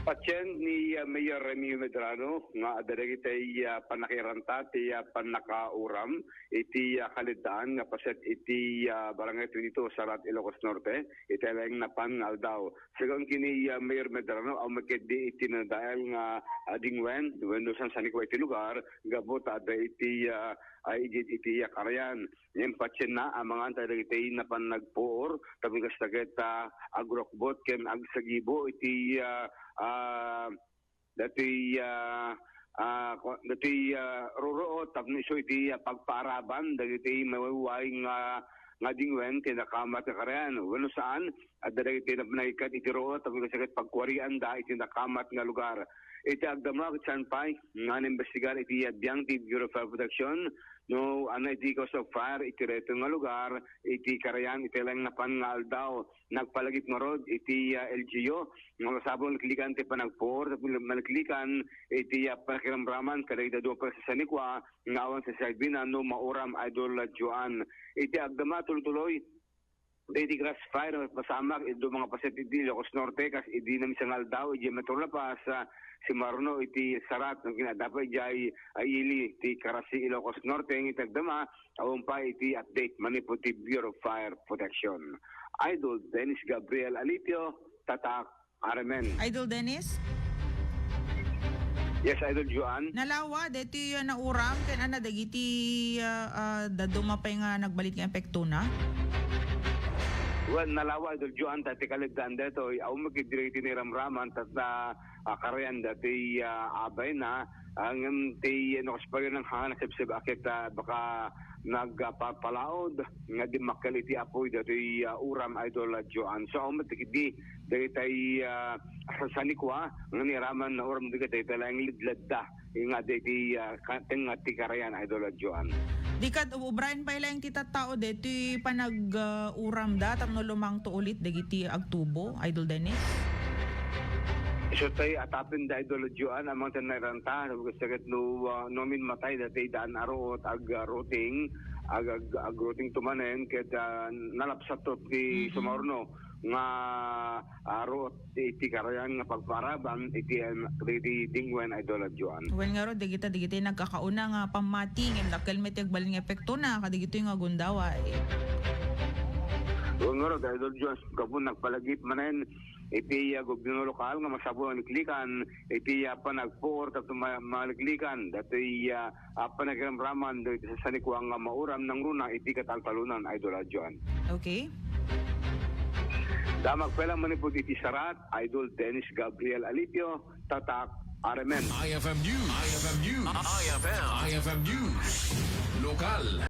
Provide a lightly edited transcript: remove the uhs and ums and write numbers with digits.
Patyen ni Mayor Remy Medrano nga adere iti panakiranta ti panakauram iti kalidaan nga paset iti barangay 22 Sarat Ilocos Norte iti lang napan nga aldaw. Sigon kini Mayor Medrano ang makedi iti nadael nga dingwen wenno san sanikwa iti lugar gabot ada iti iti karayan. Yung patyen na ang mga antay iti napan nagpoor tabi kastaget agrokbot ken agsagibo iti dati ruro tapno iso iti pagparaban dagiti mawawaing nga dingwen tinakamat nga karayan. Wano saan at dagiti napnaikat iti ruro tapno kasagat pagkwarian da iti nakamat nga lugar. Iti agdamag sanpay nga naimbestigar iti biyang ti Bureau of Fire Protection no ano iti cause of fire iti reto nga lugar iti karayan iti lang napan nga aldaw nagpalagip nga rod iti LGU nga sabon klikan ti panagpor tapos manaklikan iti panakiramraman kada iti do pa sa sanikwa nga awan sa Salbina no mauram idol Joan iti agdama tuloy iti grass fire pasamak iti mga paset iti Ilocos Norte kas iti namin sa aldaw iti matulapas si Marno iti Sarat ng kinadapay jay ili ti Karasi Ilocos Norte ng itagdama awon pa iti update manipo ti Bureau of Fire Protection. Idol Dennis Gabriel Alipio, Tatak, Aramen. Idol Dennis? Yes, Idol Joan. Nalawa, dito yung nauram, kaya na dagiti dadumapay nga nagbalit nga epekto na? Well, nalawa Idol Joan tati kalagdaan dito aw magidiri ni ramraman tat karayan dati abay na ang ti nakaspagyo ng hanga nasibsib akit baka nagpapalaod nga di makaliti apoy dati uram Idol Joan. So aw matikidi dati tay sanikwa nga niraman na uram dati tay lang lidladda nga dati nga ti karayan Idol Joan. Di ka, Brian pa ilang kita tao dito panag-uram da, tapno lumang to ulit, dagiti agtubo, Idol Dennis? So tayo atapin da Idol Joan, amang tanaranta, sagat no nomin matay dati daan arot, ag-routing tumanen, kaya nalapsatot ti Sumarno, nga arot iti karayan nga pagparaban iti dingwen Idol Joan. When nga ro digita nagkakauna nga pamating and lakal met agbaling epekto na kadigito yung agundawa eh. When nga ro Idol Joan kapun nagpalagip manen iti gobyerno lokal nga masabo ang klikan iti panagpor tapos maliklikan dati panagramraman dito sa sanikwa nga mauram ng runa iti kataltalunan Idol Joan. Okay. Damag pala manipod iti Sarat, Idol Dennis Gabriel Alipio, Tatak, Aramen. IFM News. IFM News. IFM News. Lokal.